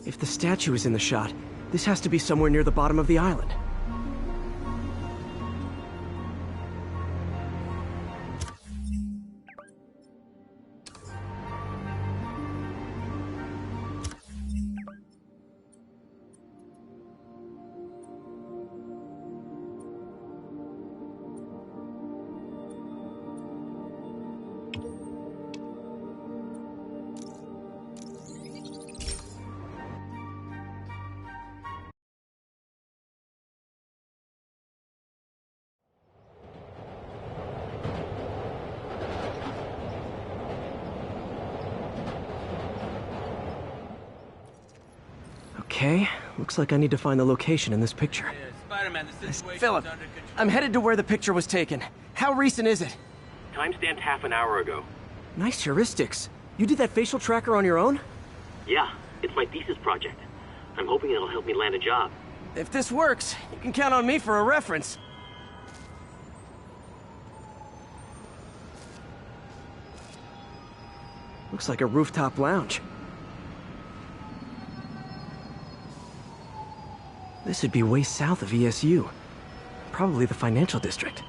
If the statue is in the shot, this has to be somewhere near the bottom of the island. Okay, looks like I need to find the location in this picture. Spiderman, the situation Philip, is under control. I'm headed to where the picture was taken. How recent is it? Timestamped half an hour ago. Nice heuristics. You did that facial tracker on your own? Yeah, it's my thesis project. I'm hoping it'll help me land a job. If this works, you can count on me for a reference. Looks like a rooftop lounge. This would be way south of ESU. Probably the financial district.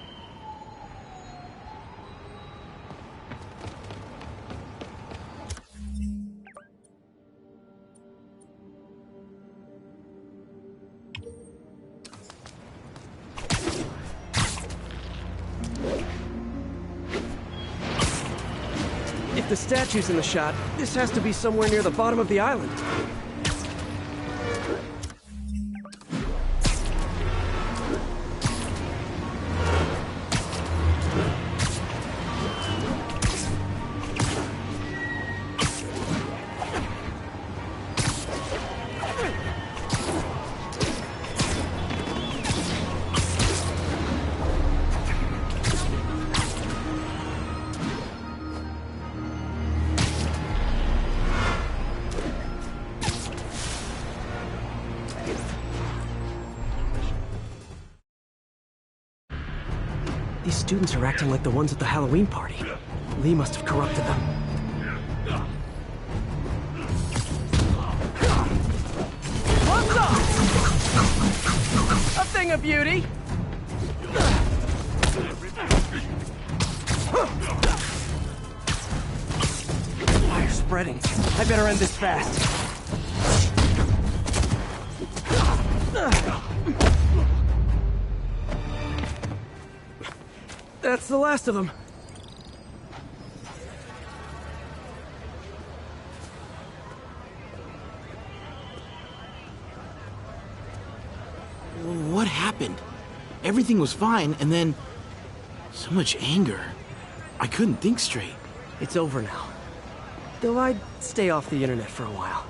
If the statue's in the shot, this has to be somewhere near the bottom of the island. These students are acting like the ones at the Halloween party. Lee must have corrupted them. What's up? A thing of beauty. Fire spreading. I better end this fast. That's the last of them. What happened? Everything was fine, and then... so much anger. I couldn't think straight. It's over now. Though I'd stay off the internet for a while.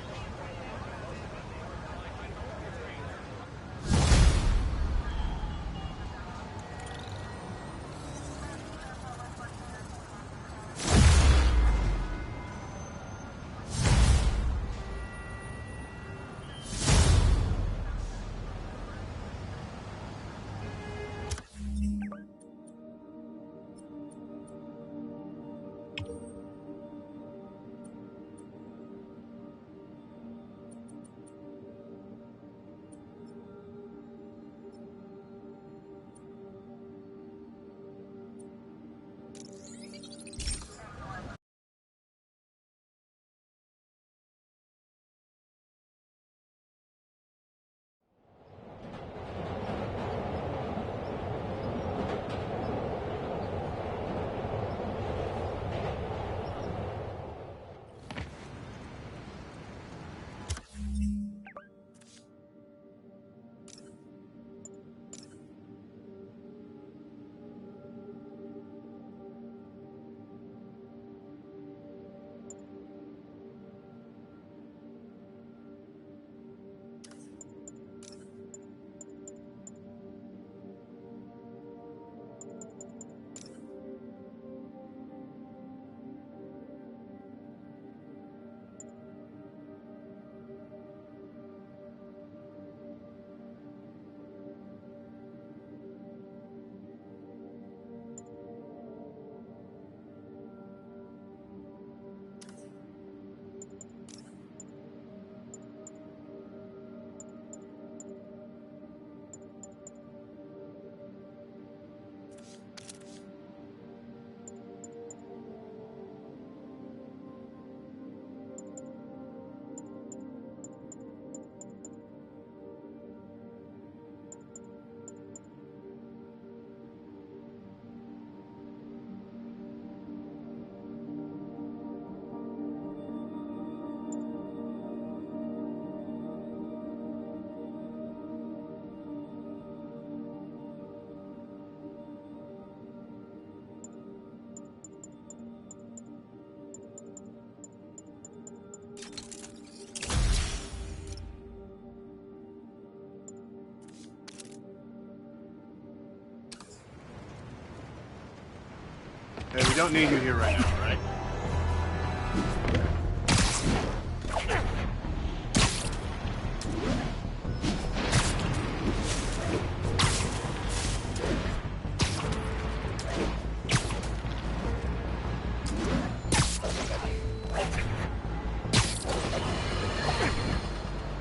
don't need you here right now, right?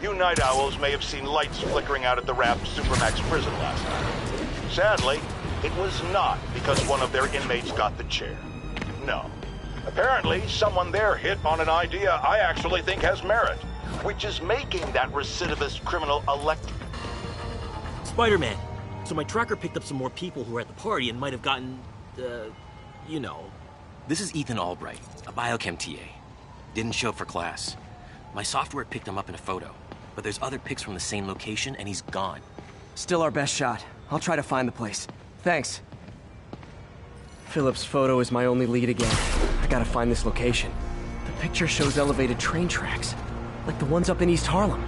You night owls may have seen lights flickering out at the Raft Supermax prison last night. Sadly, it was not because one of their inmates got the chair. No. Apparently, someone there hit on an idea I actually think has merit, which is making that recidivist criminal elect... Spiderman. So my tracker picked up some more people who were at the party and might have gotten, you know. This is Ethan Albright, a biochem TA. Didn't show up for class. My software picked him up in a photo, but there's other pics from the same location and he's gone. Still our best shot. I'll try to find the place. Thanks. Philip's photo is my only lead again. I gotta find this location. The picture shows elevated train tracks, like the ones up in East Harlem.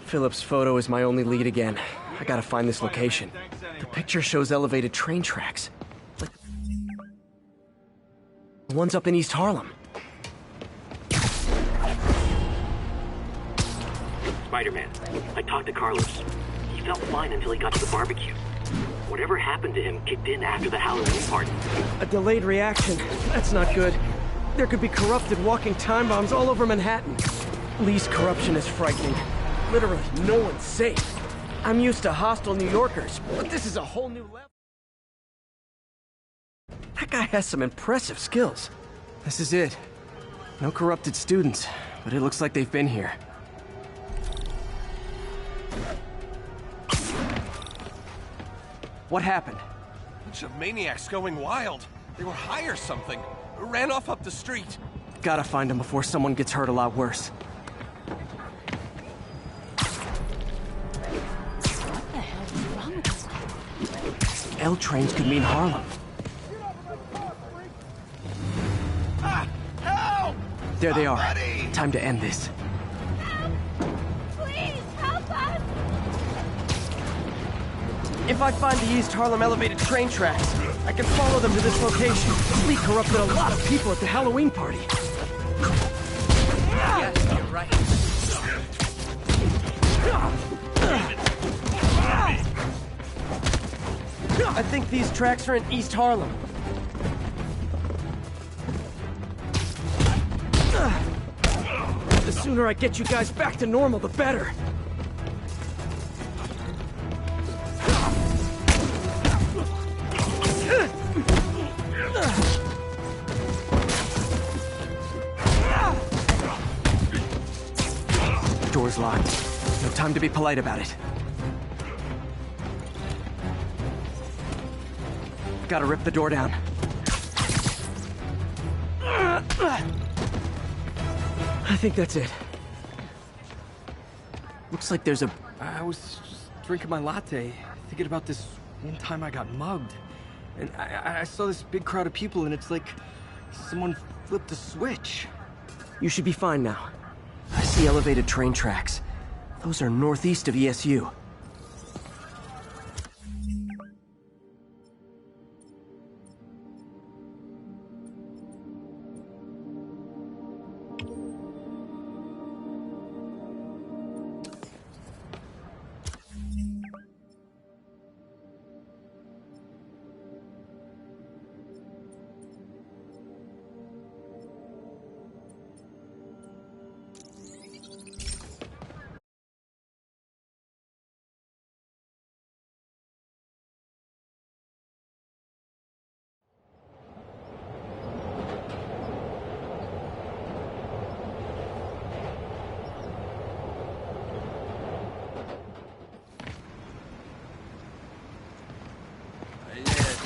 Philip's photo is my only lead again. I gotta find this location. The picture shows elevated train tracks, like the ones up in East Harlem. Spider-Man, I talked to Carlos. He felt fine until he got to the barbecue. Whatever happened to him kicked in after the Halloween party. A delayed reaction. That's not good. There could be corrupted walking time bombs all over Manhattan. Lee's corruption is frightening. Literally, no one's safe. I'm used to hostile New Yorkers, but this is a whole new level. That guy has some impressive skills. This is it. No corrupted students, but it looks like they've been here. What happened? Bunch of maniacs going wild. They were high or something. Ran off up the street. Gotta find them before someone gets hurt a lot worse. L trains could mean Harlem. Help! There they are. Buddy! Time to end this. Help! Please, help us! If I find the East Harlem elevated train tracks, I can follow them to this location. Lee corrupted a lot of people at the Halloween party. Yes, you're right. I think these tracks are in East Harlem. The sooner I get you guys back to normal, the better. Door's locked. No time to be polite about it. Gotta rip the door down. I think that's it. Looks like there's a... I was just drinking my latte, thinking about this one time I got mugged. And I saw this big crowd of people, and it's like someone flipped a switch. You should be fine now. I see elevated train tracks. Those are northeast of ESU.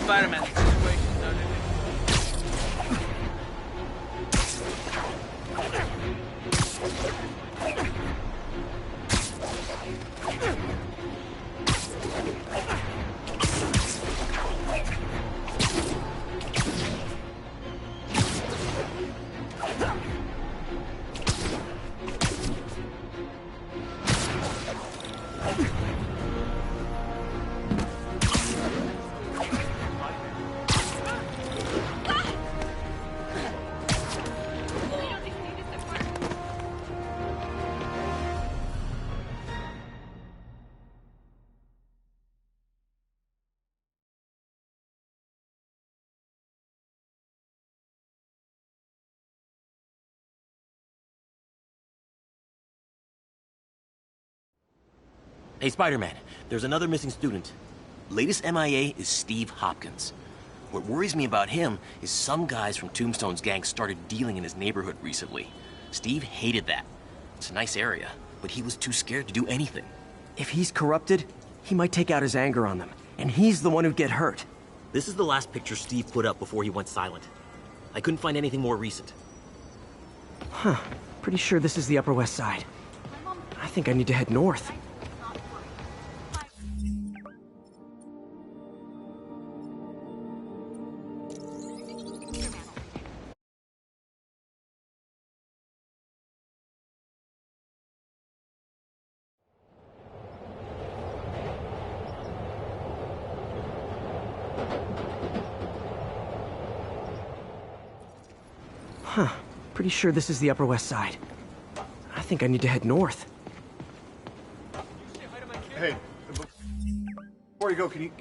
Spiderman situation, don't you? Hey, Spider-Man, there's another missing student. Latest MIA is Steve Hopkins. What worries me about him is some guys from Tombstone's gang started dealing in his neighborhood recently. Steve hated that. It's a nice area, but he was too scared to do anything. If he's corrupted, he might take out his anger on them, and he's the one who'd get hurt. This is the last picture Steve put up before he went silent. I couldn't find anything more recent. Huh. Pretty sure this is the Upper West Side. I think I need to head north. Huh. Pretty sure this is the Upper West Side. I think I need to head north. Hey, before you go, can you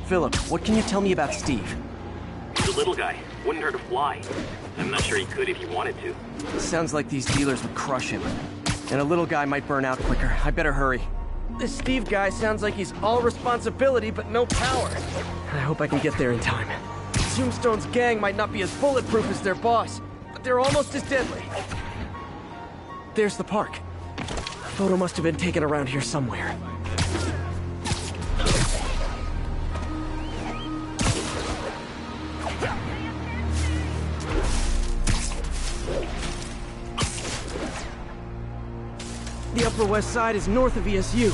Philip, what can you tell me about Steve? He's a little guy. Wouldn't hurt to fly. I'm not sure he could if he wanted to. Sounds like these dealers would crush him. And a little guy might burn out quicker. I better hurry. This Steve guy sounds like he's all responsibility but no power. I hope I can get there in time. Tombstone's gang might not be as bulletproof as their boss, but they're almost as deadly. There's the park. A photo must have been taken around here somewhere. The Upper West Side is north of ESU.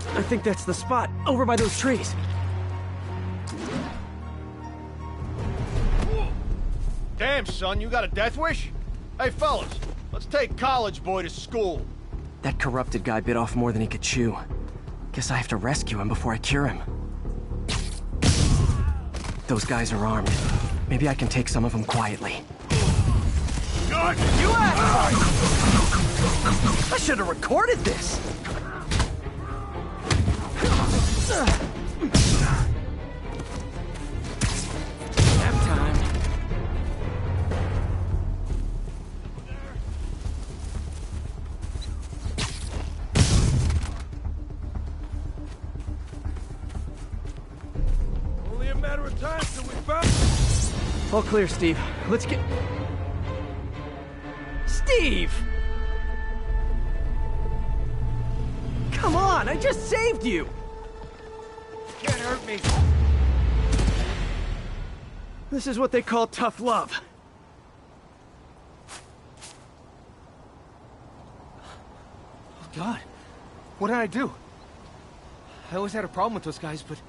I think that's the spot, over by those trees. Damn, son, you got a death wish? Hey, fellas, let's take college boy to school. That corrupted guy bit off more than he could chew. Guess I have to rescue him before I cure him. Those guys are armed. Maybe I can take some of them quietly. Good! You asked! I should have recorded this! Nap time. Only a matter of time till we found... All clear, Steve. Let's get... Steve! Come on, I just saved you! Can't hurt me. This is what they call tough love. Oh, God. What did I do? I always had a problem with those guys, but...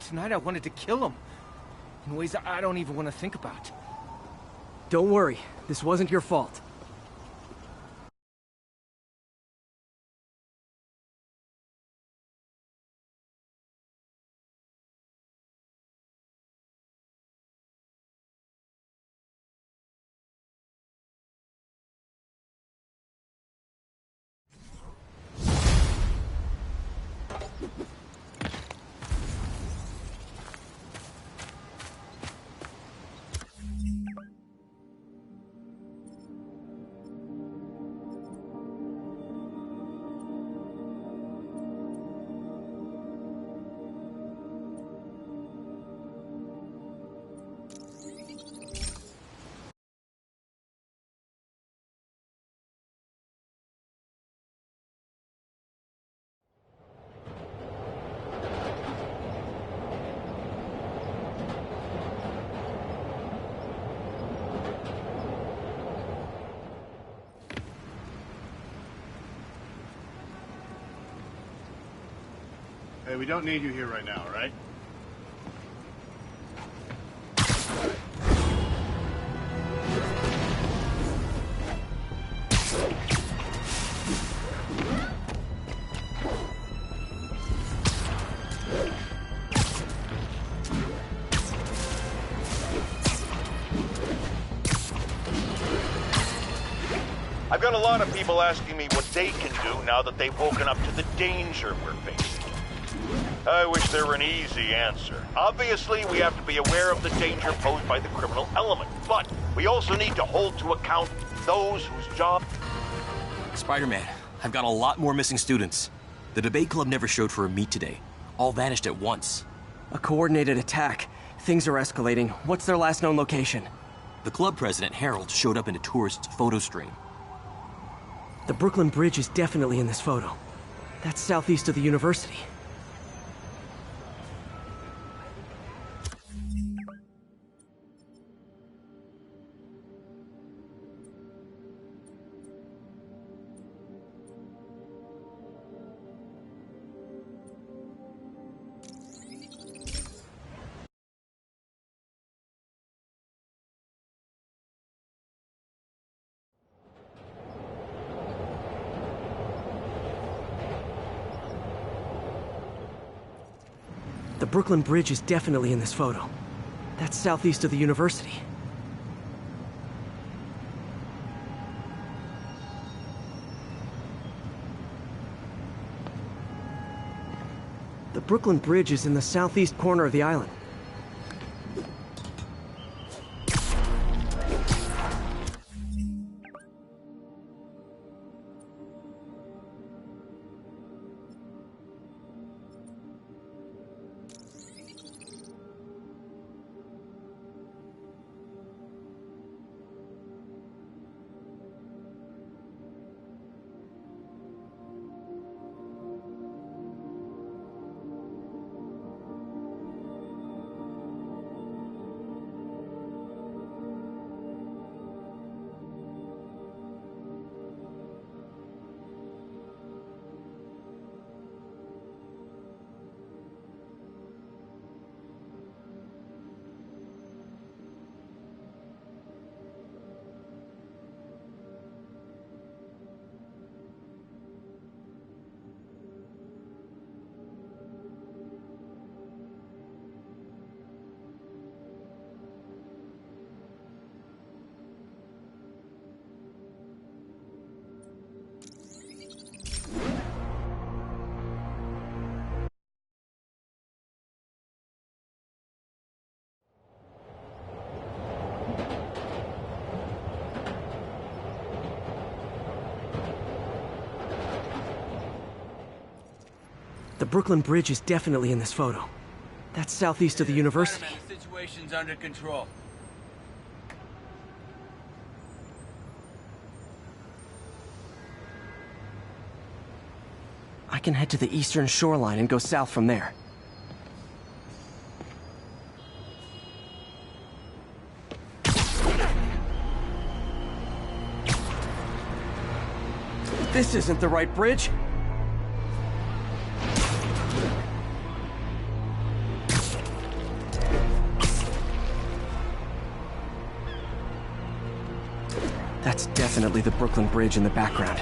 tonight I wanted to kill them. In ways I don't even want to think about. Don't worry, this wasn't your fault. Hey, we don't need you here right now, right? I've got a lot of people asking me what they can do now that they've woken up to the danger we're facing. I wish there were an easy answer. Obviously, we have to be aware of the danger posed by the criminal element, but we also need to hold to account those whose job... Spider-Man, I've got a lot more missing students. The debate club never showed for a meet today. All vanished at once. A coordinated attack. Things are escalating. What's their last known location? The club president, Harold, showed up in a tourist's photo stream. The Brooklyn Bridge is definitely in this photo. That's southeast of the university. The Brooklyn Bridge is definitely in this photo. That's southeast of the university. The Brooklyn Bridge is in the southeast corner of the island. The Brooklyn Bridge is definitely in this photo. That's southeast of the university. Spider-Man, the situation's under control. I can head to the eastern shoreline and go south from there. This isn't the right bridge. That's definitely the Brooklyn Bridge in the background.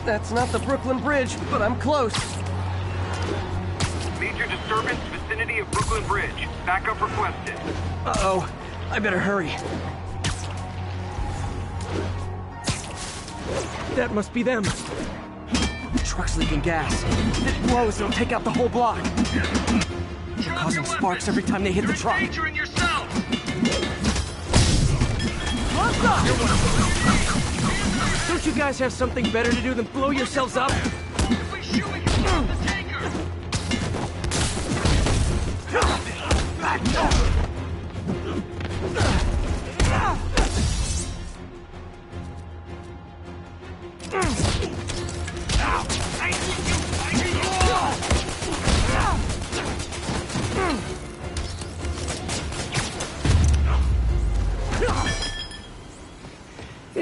That's not the Brooklyn Bridge, but I'm close. Major disturbance vicinity of Brooklyn Bridge. Backup requested. Uh-oh. I better hurry. That must be them. The truck's leaking gas. If it blows, it'll take out the whole block. They're causing sparks every time they hit the truck. You're endangering yourself! Don't you guys have something better to do than blow yourselves up? We're shooting you from the tanker!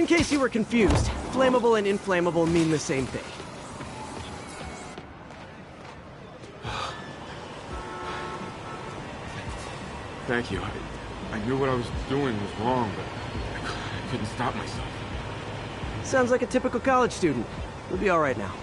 In case you were confused, flammable and inflammable mean the same thing. Thank you. I knew what I was doing was wrong, but I couldn't stop myself. Sounds like a typical college student. We'll be all right now.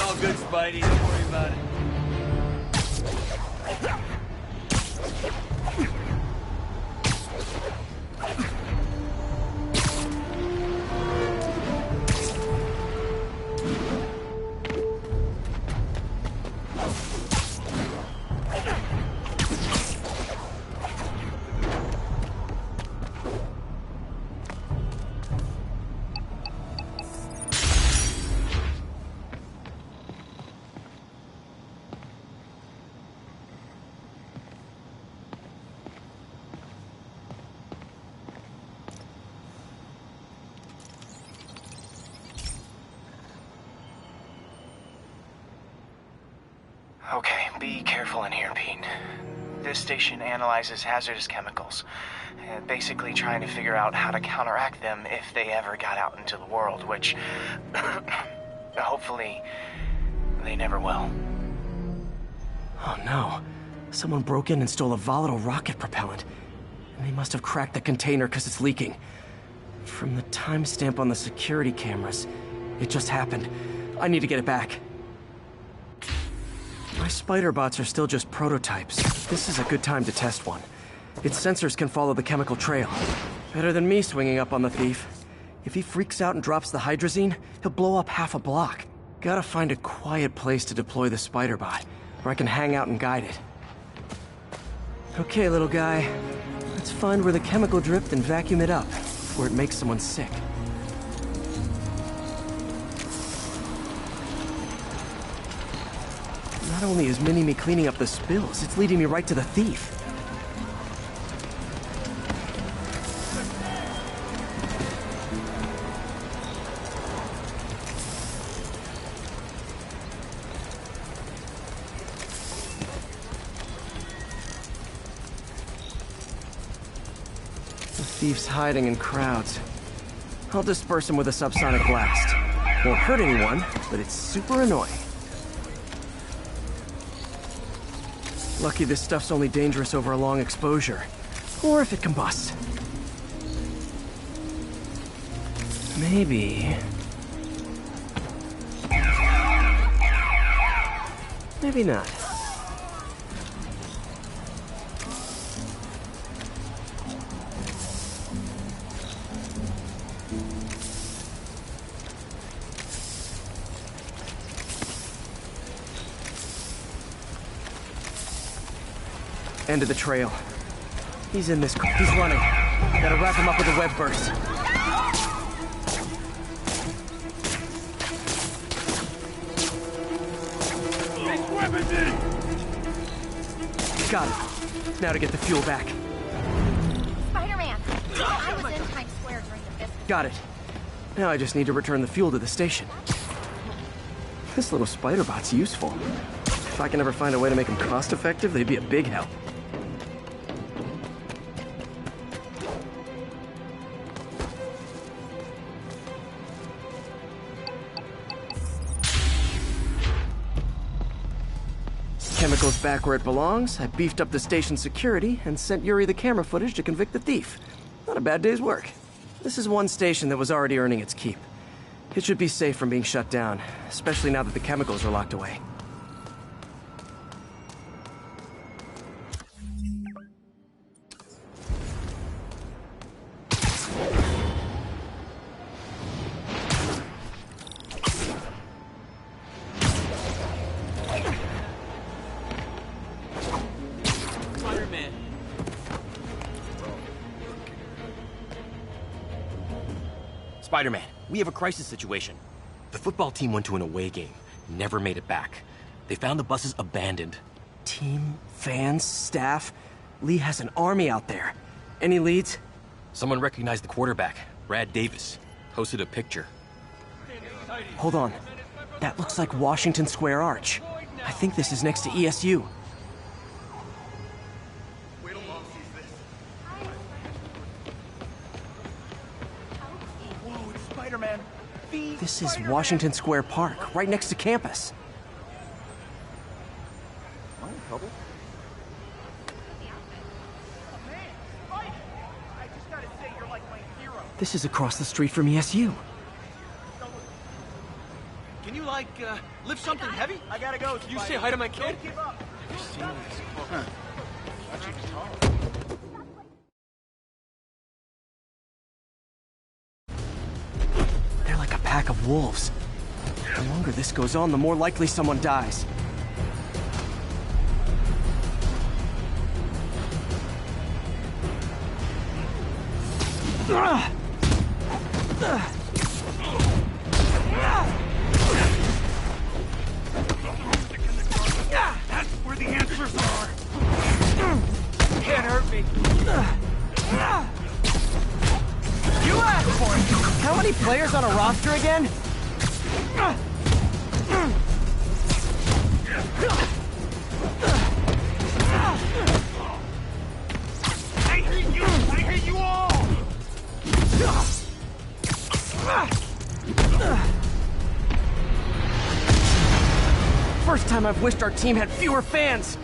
All good, Spidey. Don't worry about it. Okay, be careful in here, Pete. This station analyzes hazardous chemicals, basically trying to figure out how to counteract them if they ever got out into the world, which hopefully they never will. Oh no. Someone broke in and stole a volatile rocket propellant. And they must have cracked the container because it's leaking. From the timestamp on the security cameras, it just happened. I need to get it back. My spider bots are still just prototypes. This is a good time to test one. Its sensors can follow the chemical trail. Better than me swinging up on the thief. If he freaks out and drops the hydrazine, he'll blow up half a block. Gotta find a quiet place to deploy the spider bot, where I can hang out and guide it. Okay, little guy. Let's find where the chemical dripped and vacuum it up, before it makes someone sick. Not only is Mini-Me cleaning up the spills, it's leading me right to the thief. The thief's hiding in crowds. I'll disperse him with a subsonic blast. Won't hurt anyone, but it's super annoying. Lucky this stuff's only dangerous over a long exposure. Or if it combusts. Maybe... maybe not. End of the trail. He's in this... he's running. Gotta wrap him up with a web burst. Got it. Now to get the fuel back. Spider-Man! I was in Times Square during the visit. Got it. Now I just need to return the fuel to the station. This little spider bot's useful. If I can ever find a way to make them cost-effective, they'd be a big help. Chemicals back where it belongs. I beefed up the station's security and sent Yuri the camera footage to convict the thief. Not a bad day's work. This is one station that was already earning its keep. It should be safe from being shut down, especially now that the chemicals are locked away. Spider-Man, we have a crisis situation. The football team went to an away game, never made it back. They found the buses abandoned. Team, fans, staff. Lee has an army out there. Any leads? Someone recognized the quarterback, Brad Davis. Posted a picture. Hold on. That looks like Washington Square Arch. I think this is next to ESU. This is Washington Square Park, right next to campus. Am I in trouble? This is across the street from ESU. Can you, lift something heavy? I gotta go. Can you say hi to my kid? They're like a pack of wolves. The longer this goes on, the more likely someone dies. That's where the answers are. Can't hurt me. You asked for it. How many players on a roster again? I hate you. I hate you all. First time I've wished our team had fewer fans.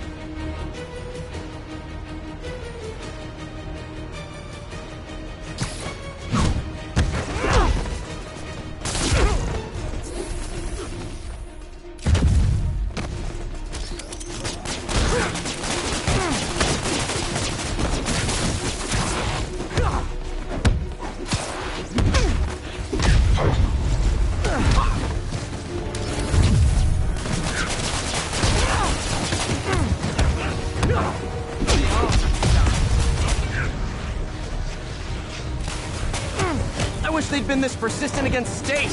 I wish they'd been this persistent against State.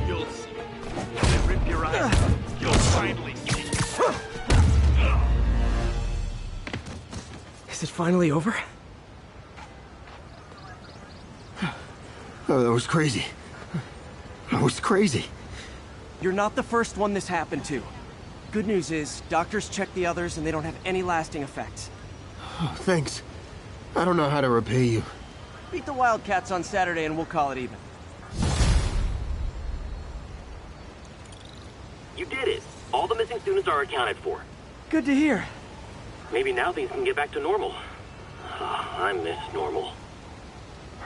You'll see. I rip your eyes out. You'll finally get it. Is it finally over? Oh, that was crazy. That was crazy. You're not the first one this happened to. Good news is, doctors checked the others and they don't have any lasting effects. Oh, thanks. I don't know how to repay you. Beat the Wildcats on Saturday and we'll call it even. You did it. All the missing students are accounted for. Good to hear. Maybe now things can get back to normal. I miss normal.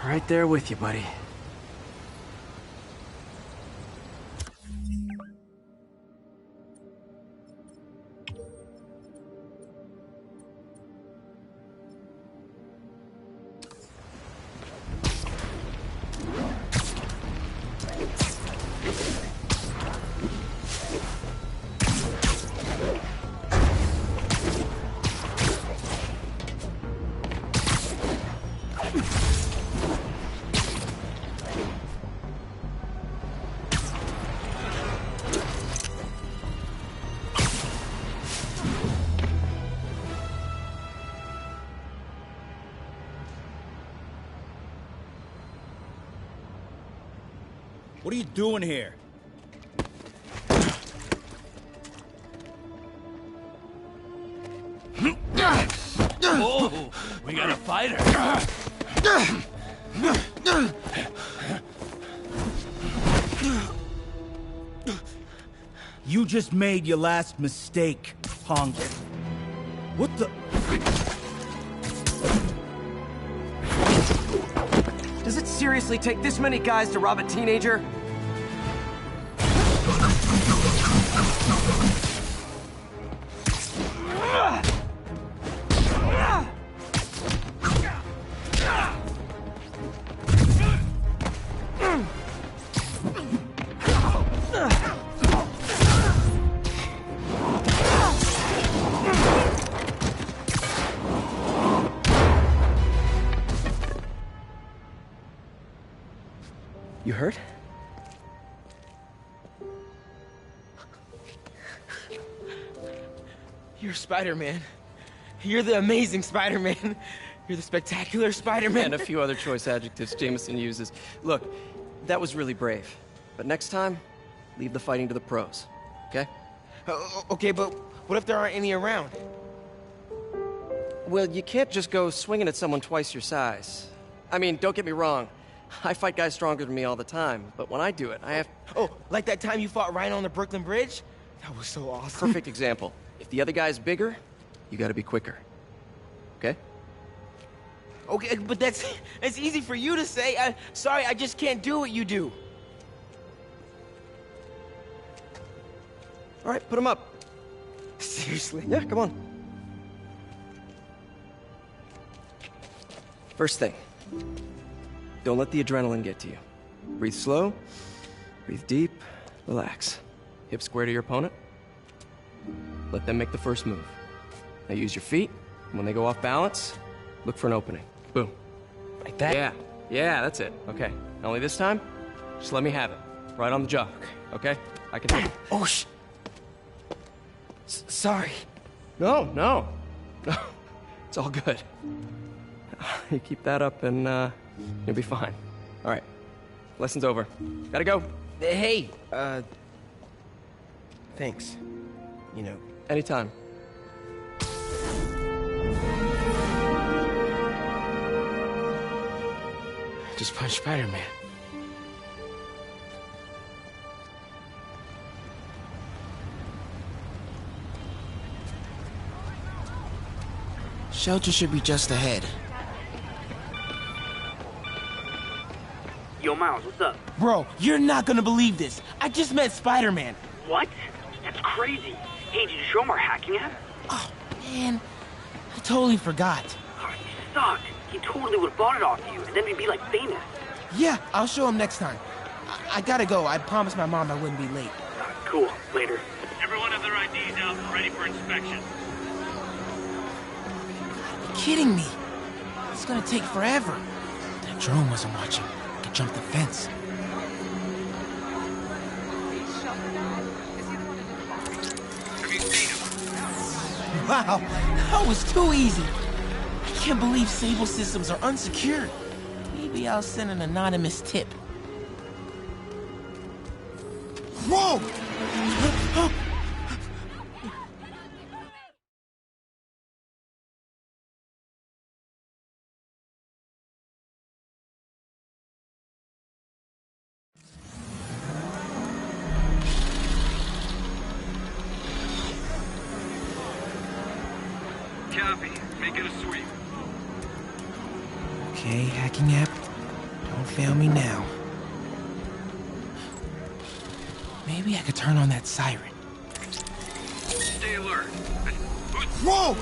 Right there with you, buddy. What are you doing here? Oh, we got a fighter. You just made your last mistake, punk. What the... Does it seriously take this many guys to rob a teenager? You hurt? You're Spider-Man. You're the amazing Spider-Man. You're the spectacular Spider-Man. And a few other choice adjectives Jameson uses. Look, that was really brave. But next time, leave the fighting to the pros, okay? Okay, but what if there aren't any around? Well, you can't just go swinging at someone twice your size. I mean, don't get me wrong. I fight guys stronger than me all the time, but when I do it, I have... Oh, like that time you fought Rhino on the Brooklyn Bridge? That was so awesome. Perfect example. If the other guy's bigger, you gotta be quicker. Okay? Okay, but that's easy for you to say. Sorry, I just can't do what you do. All right, put him up. Seriously? Yeah, come on. First thing. Don't let the adrenaline get to you. Breathe slow, breathe deep, relax. Hip square to your opponent. Let them make the first move. Now use your feet, and when they go off balance, look for an opening. Boom. Like that? Yeah, that's it. Okay. Only this time, just let me have it. Right on the jaw. Okay? I can take it. Oh, sorry. No. It's all good. You keep that up and, you'll be fine. All right. Lesson's over. Gotta go. Hey, thanks. You know. Anytime. Just punch Spider-Man. Shelter should be just ahead. Yo, Miles, what's up? Bro, you're not gonna believe this. I just met Spider-Man. What? That's crazy. Hey, did you show him our hacking app? Oh, man. I totally forgot. Oh, you suck. He totally would have bought it off you, and then we'd be, like, famous. Yeah, I'll show him next time. I gotta go. I promised my mom I wouldn't be late. Cool. Later. Everyone have their IDs out and ready for inspection. You're kidding me. It's gonna take forever. That drone wasn't watching. I could jump the fence. Have you seen him? Wow, that was too easy. I can't believe Sable systems are unsecured. Maybe I'll send an anonymous tip. Whoa! Copy. Make it a sweep. Okay, hacking app. Don't fail me now. Maybe I could turn on that siren. Stay alert. Whoa!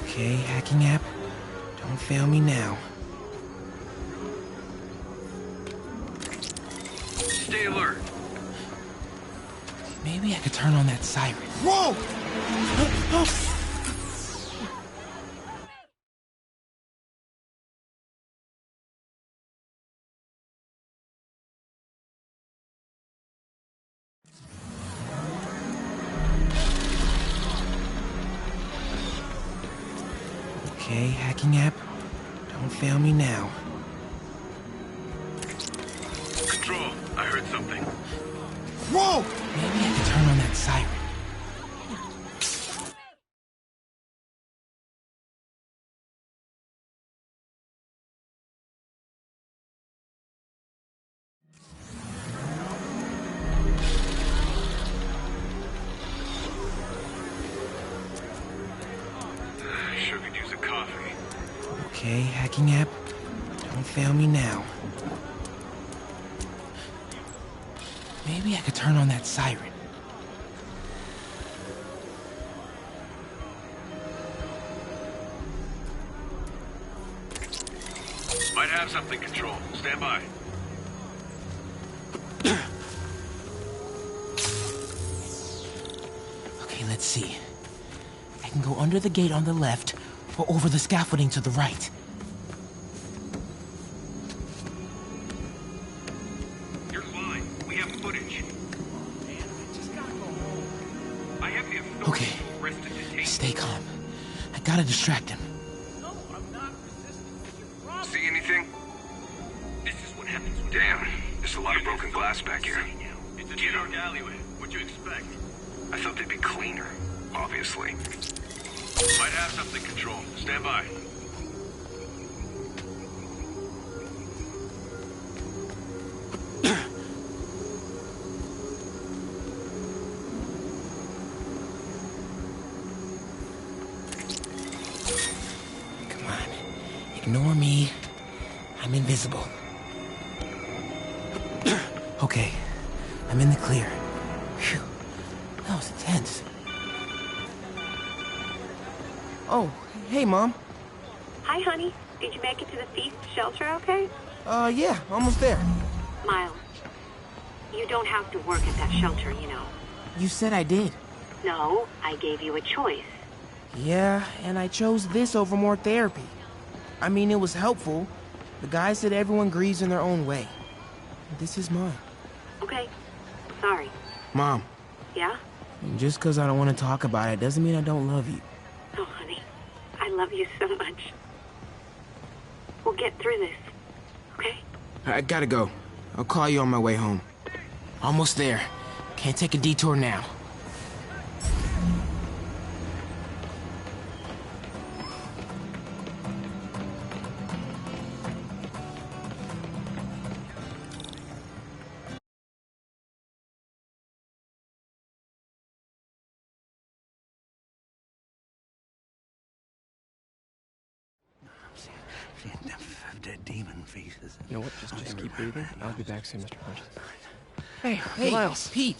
Okay, hacking app. Don't fail me now. Stay alert. Maybe I could turn on that siren. Whoa! Okay, hacking app. Don't fail me now. Control, I heard something. Whoa! Maybe I can turn on that siren. Sure could use a coffee. Okay, hacking app. Don't fail me now. Maybe I could turn on that siren. Might have something, Control. Stand by. Okay, let's see. I can go under the gate on the left, or over the scaffolding to the right. You're fine. We have footage. I have the authority. Okay, stay calm. I gotta distract him. See anything? This is what happens. Damn, there's a lot of broken glass back here. It's a dark alleyway. What'd you expect? I thought they'd be cleaner, obviously. Might have something, Control. Stand by. Come on. Ignore me. I'm invisible. Okay. I'm in the clear. Phew. That was intense. Oh, hey, Mom. Hi, honey. Did you make it to the feast shelter okay? Yeah, almost there. Miles, you don't have to work at that shelter, you know. You said I did. No, I gave you a choice. Yeah, and I chose this over more therapy. I mean, it was helpful. The guy said everyone grieves in their own way. This is mine. Okay. Sorry. Mom. Yeah? Just because I don't want to talk about it doesn't mean I don't love you. Oh, honey. I love you so much. We'll get through this. Okay? I gotta go. I'll call you on my way home. Almost there. Can't take a detour now. Dead demon faces. You know what? Just keep breathing. I'll be back soon, Mr. Punch. Hey, Miles. Pete.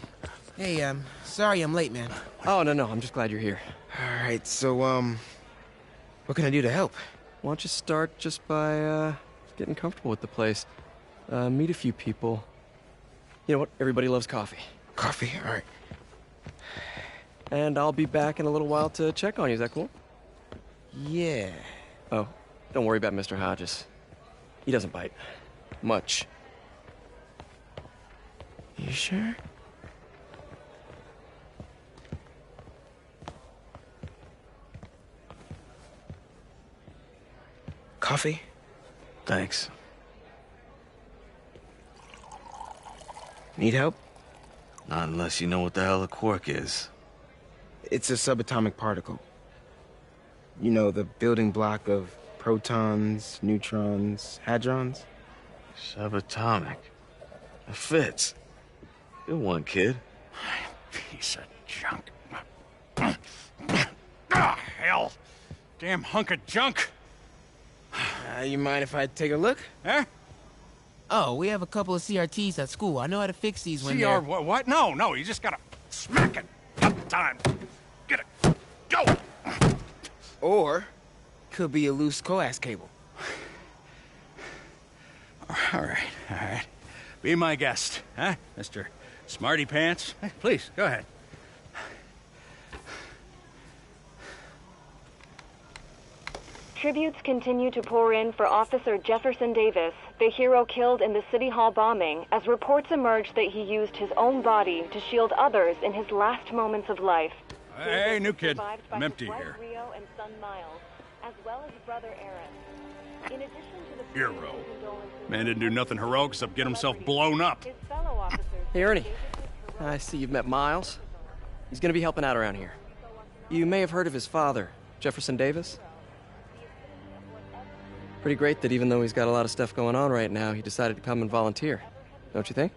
Hey, sorry I'm late, man. Oh, no. I'm just glad you're here. All right, so, what can I do to help? Why don't you start just by, getting comfortable with the place. Meet a few people. You know what? Everybody loves coffee. Coffee? All right. And I'll be back in a little while to check on you. Is that cool? Yeah. Oh, don't worry about Mr. Hodges. He doesn't bite. Much. You sure? Coffee? Thanks. Need help? Not unless you know what the hell a quark is. It's a subatomic particle. You know, the building block of protons, neutrons, hadrons? Subatomic. It fits. Good one, kid. Piece of junk. Hell. Damn hunk of junk. You mind if I take a look? Huh? Oh, we have a couple of CRTs at school. I know how to fix these when they're... what? No, you just gotta smack it. Up time. Get it. Go! Or, could be a loose coax cable. All right. Be my guest, huh, Mr. Smarty Pants? Hey, please, go ahead. Tributes continue to pour in for Officer Jefferson Davis, the hero killed in the City Hall bombing, as reports emerge that he used his own body to shield others in his last moments of life. Hey, new kid. I'm empty here. Rio and son Miles. as well as brother Aaron. In addition to the Hero. Man didn't do nothing heroic except get himself blown up. his fellow officers. Hey, Ernie. I see you've met Miles. He's gonna be helping out around here. You may have heard of his father, Jefferson Davis. Pretty great that even though he's got a lot of stuff going on right now, he decided to come and volunteer. Don't you think?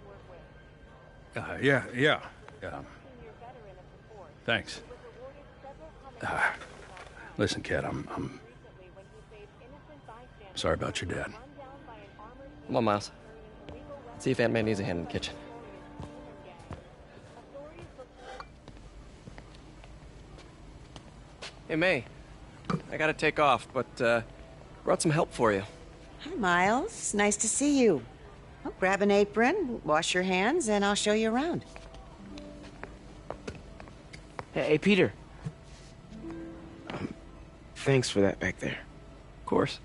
Yeah. Thanks. Listen, kid, I'm sorry about your dad. Come on, Miles. Let's see if Aunt May needs a hand in the kitchen. Hey, May. I gotta take off, but, brought some help for you. Hi, Miles. Nice to see you. Well, grab an apron, wash your hands, and I'll show you around. Hey, Peter. Thanks for that back there. Of course.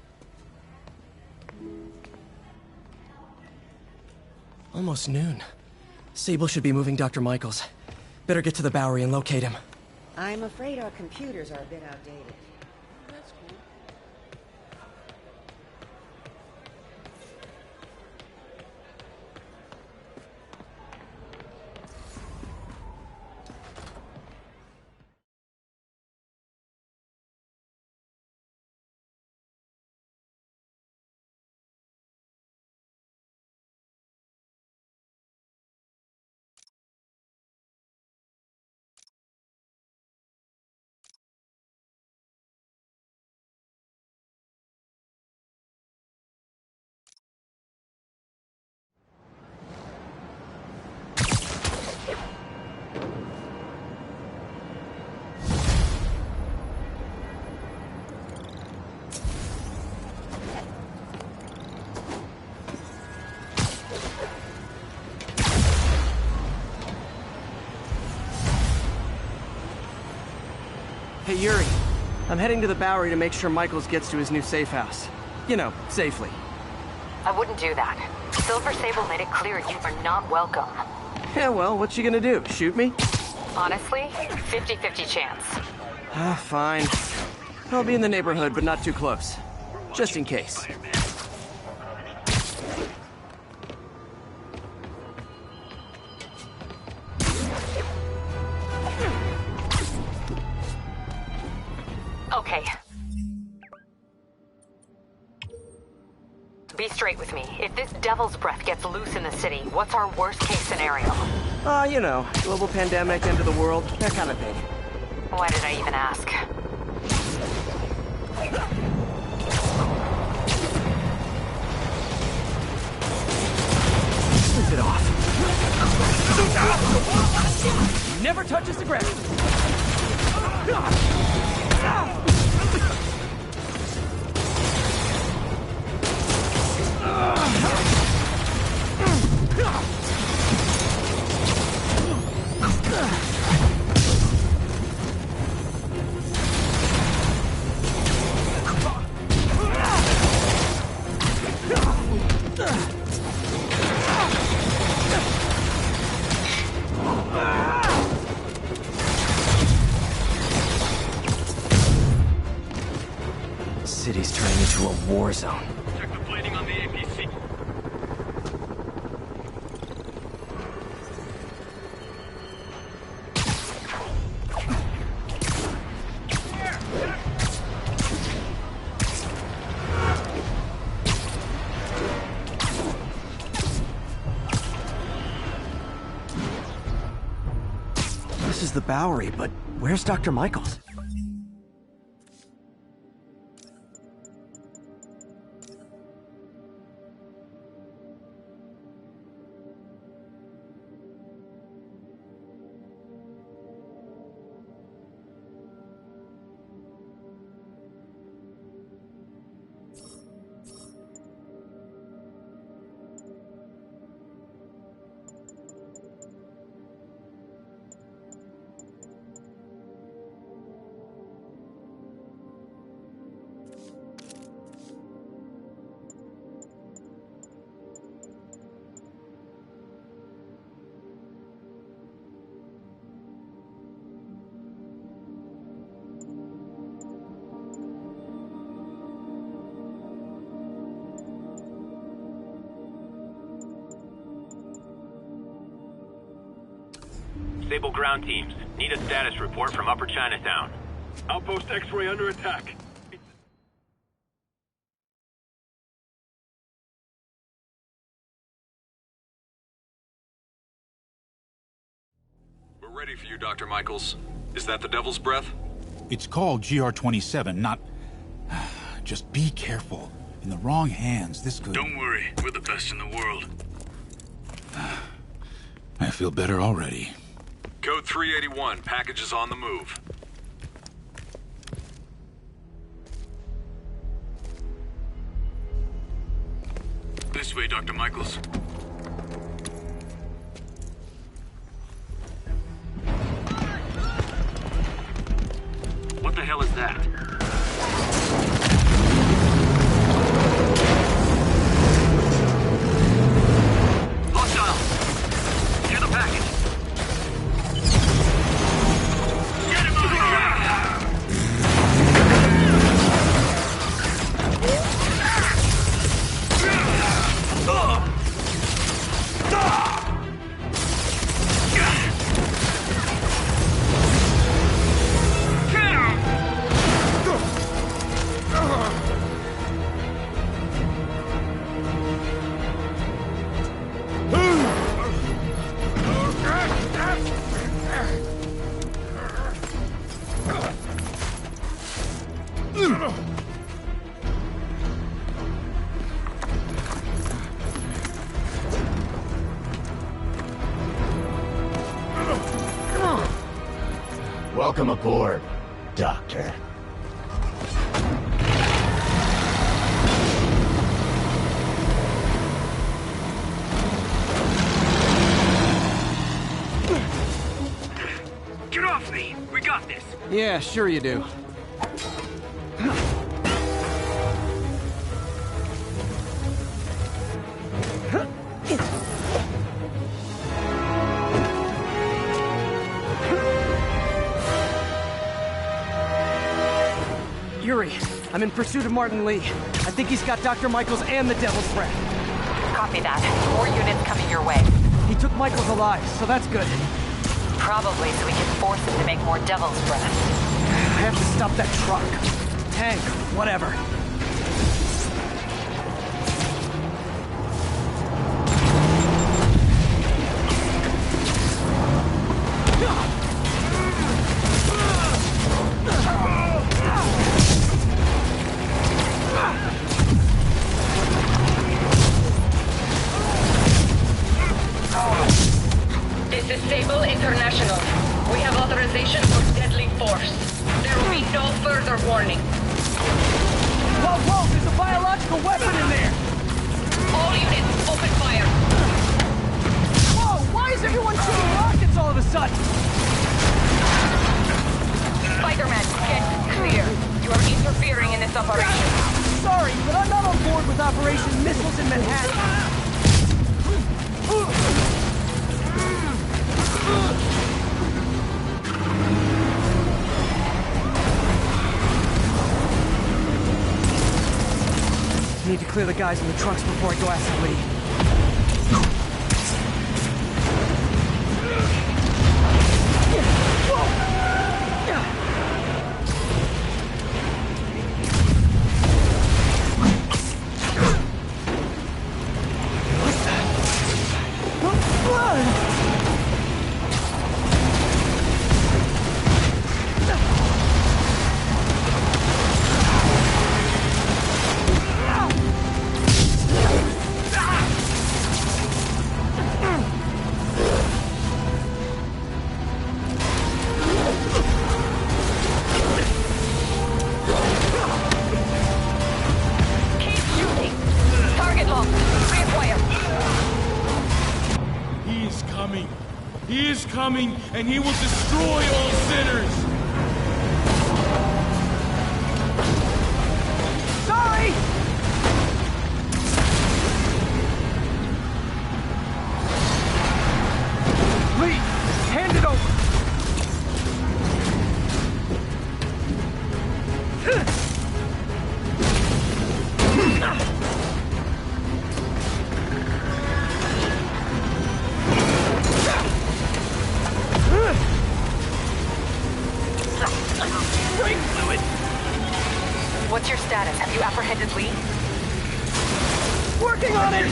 Almost noon. Sable should be moving Dr. Michaels. Better get to the Bowery and locate him. I'm afraid our computers are a bit outdated. That's cool. Hey, Yuri. I'm heading to the Bowery to make sure Michaels gets to his new safe house. You know, safely. I wouldn't do that. Silver Sable made it clear you are not welcome. Yeah, well, what's she gonna do? Shoot me? Honestly, 50-50 chance. Ah, fine. I'll be in the neighborhood, but not too close. Just in case. Okay. Be straight with me. If this devil's breath gets loose in the city, what's our worst case scenario? You know, global pandemic, end of the world, that kind of thing. Why did I even ask? Sleep it off. Never touches the ground. City's turning into a war zone. Check the plating on the APC. This is the Bowery, but where's Dr. Michaels? Sable ground teams. Need a status report from Upper Chinatown. Outpost X-Ray under attack. We're ready for you, Dr. Michaels. Is that the Devil's Breath? It's called GR-27, not... Just be careful. In the wrong hands, this could... Don't worry, we're the best in the world. I feel better already. Code 381, package is on the move. This way, Dr. Michaels. What the hell is that? Hostile! Near the package! Get him over Welcome aboard, Doctor. Get off me! We got this! Yeah, sure you do. Yuri, I'm in pursuit of Martin Lee. I think he's got Dr. Michaels and the Devil's Breath. Copy that. More units coming your way. He took Michaels alive, so that's good. Probably so we can force him to make more Devil's Breath. I have to stop that truck. Tank, whatever. This is Sable International. We have authorization for deadly force. There will be no further warning. Whoa, whoa! There's a biological weapon in there! All units, open fire! Whoa! Why is everyone shooting rockets all of a sudden? Spiderman, get clear. You are interfering in this operation. Sorry, but I'm not on board with Operation Missiles in Manhattan. Need to clear the guys in the trucks before I go acid Lee. He is coming, and he will destroy all sinners! Sorry! Lee, hand it over! What's your status? Have you apprehended Lee? Working on it!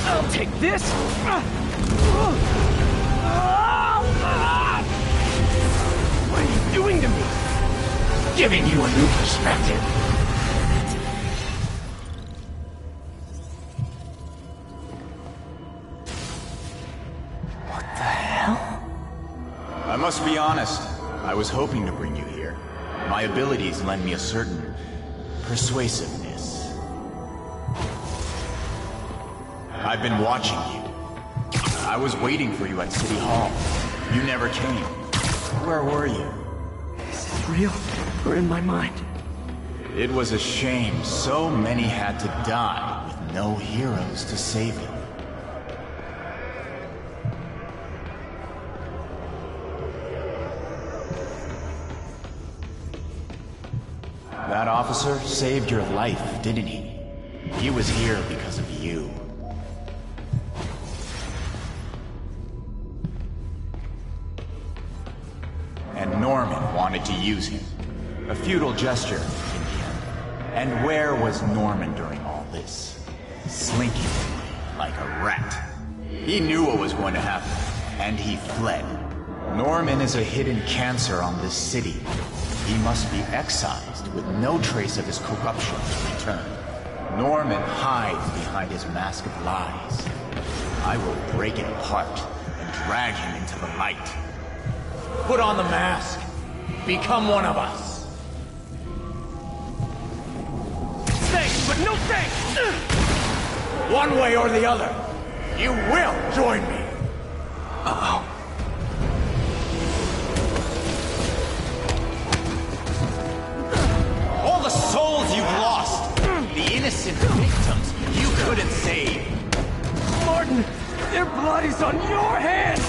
I'll take this! What are you doing to me? Giving you a new perspective. I must be honest, I was hoping to bring you here. My abilities lend me a certain persuasiveness. I've been watching you. I was waiting for you at City Hall. You never came. Where were you? Is this real or in my mind? It was a shame so many had to die with no heroes to save them. That officer saved your life, didn't he? He was here because of you. And Norman wanted to use him. A futile gesture, in the end. And where was Norman during all this? Slinking like a rat. He knew what was going to happen, and he fled. Norman is a hidden cancer on this city. He must be excised with no trace of his corruption to return. Norman hides behind his mask of lies. I will break it apart and drag him into the light. Put on the mask. Become one of us. Thanks, but no thanks! One way or the other, you will join me. Uh-oh. All the souls you've lost, the innocent victims you couldn't save. Martin, their blood is on your hands!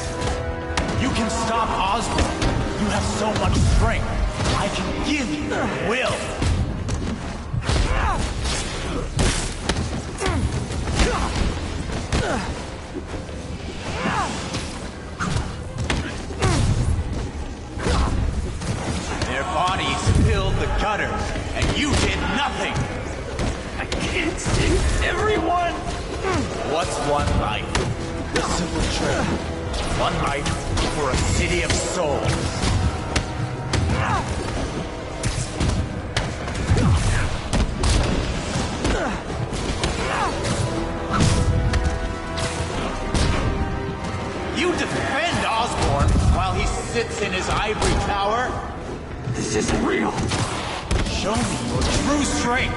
You can stop Osborn. You have so much strength. I can give you will. Their bodies filled the gutter, and you did nothing. I can't save everyone! What's one life? The simple truth. One life for a city of souls. You defend Osborn while he sits in his ivory tower? This isn't real. Show me your true strength.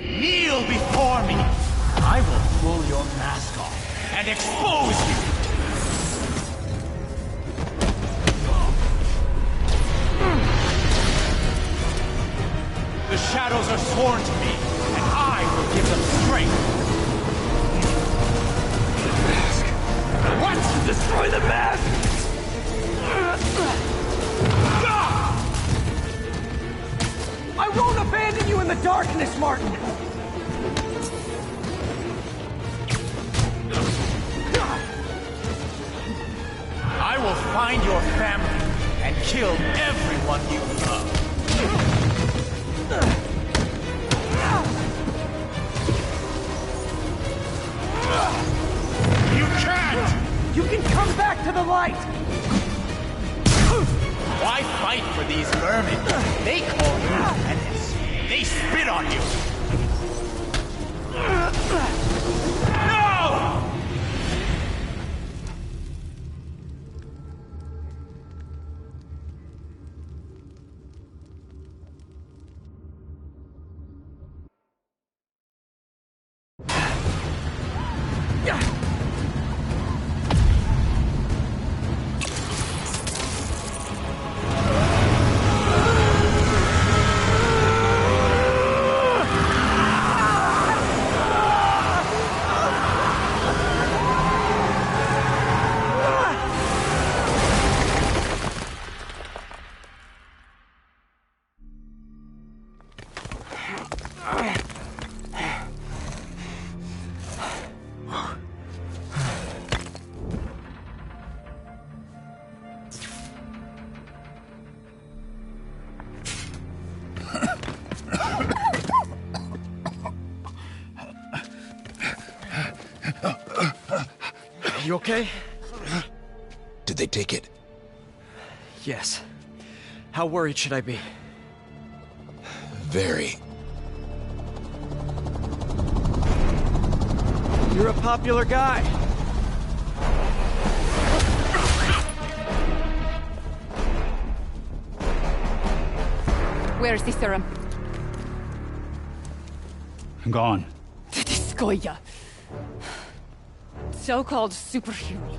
Kneel before me. I will pull your mask off and expose you. The shadows are sworn to me, and I will give them strength. What? Destroy the mask! I won't abandon you in the darkness, Martin! I will find your family and kill everyone you love. You can't! You can come back to the light! Why fight for these vermin? They call you independence. They spit on you. No! You okay? Did they take it? Yes. How worried should I be? Very. You're a popular guy. Where's the serum? I'm gone. Skoya. So-called superhero.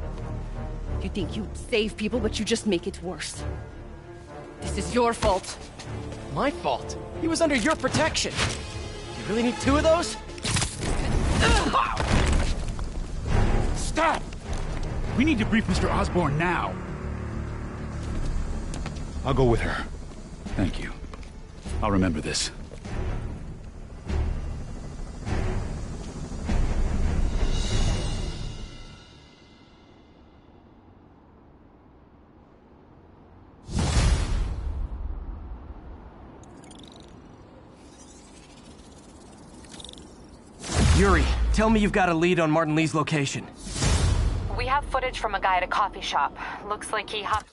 You think you save people, but you just make it worse. This is your fault. My fault? He was under your protection. You really need two of those? Stop! We need to brief Mr. Osborn now. I'll go with her. Thank you. I'll remember this. Yuri, tell me you've got a lead on Martin Lee's location. We have footage from a guy at a coffee shop. Looks like he hopped...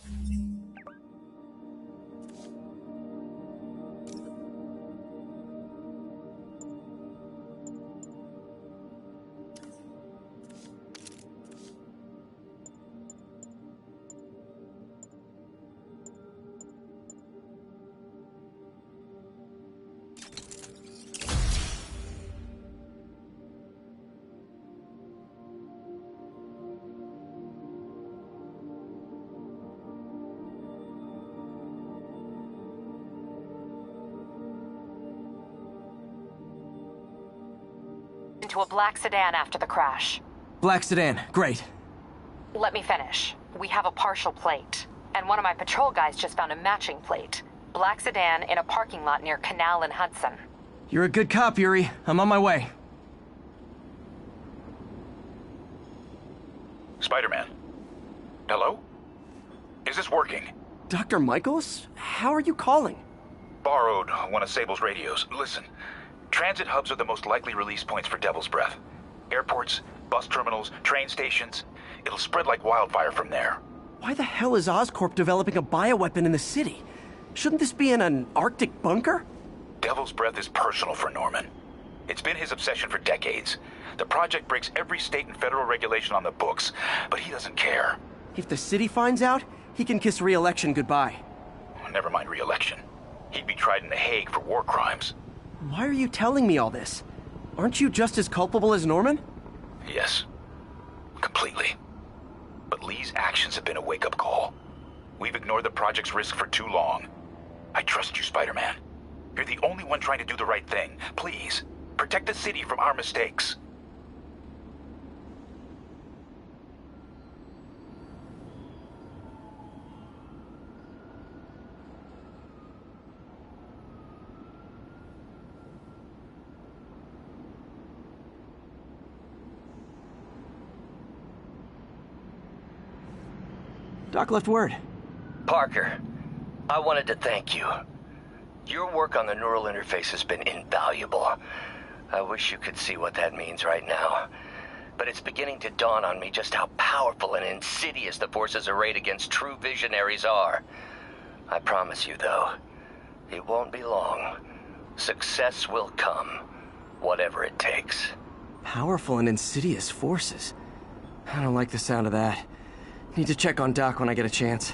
into a black sedan after the crash. Black sedan, great. Let me finish. We have a partial plate. And one of my patrol guys just found a matching plate. Black sedan in a parking lot near Canal and Hudson. You're a good cop, Yuri. I'm on my way. Spiderman. Hello? Is this working? Dr. Michaels? How are you calling? Borrowed one of Sable's radios. Listen, transit hubs are the most likely release points for Devil's Breath. Airports, bus terminals, train stations. It'll spread like wildfire from there. Why the hell is Oscorp developing a bioweapon in the city? Shouldn't this be in an Arctic bunker? Devil's Breath is personal for Norman. It's been his obsession for decades. The project breaks every state and federal regulation on the books, but he doesn't care. If the city finds out, he can kiss re-election goodbye. Never mind re-election. He'd be tried in The Hague for war crimes. Why are you telling me all this? Aren't you just as culpable as Norman? Yes. Completely. But Lee's actions have been a wake-up call. We've ignored the project's risk for too long. I trust you, Spider-Man. You're the only one trying to do the right thing. Please, protect the city from our mistakes. Doc left word. Parker, I wanted to thank you. Your work on the neural interface has been invaluable. I wish you could see what that means right now. But it's beginning to dawn on me just how powerful and insidious the forces arrayed against true visionaries are. I promise you, though, it won't be long. Success will come, whatever it takes. Powerful and insidious forces. I don't like the sound of that. Need to check on Doc when I get a chance.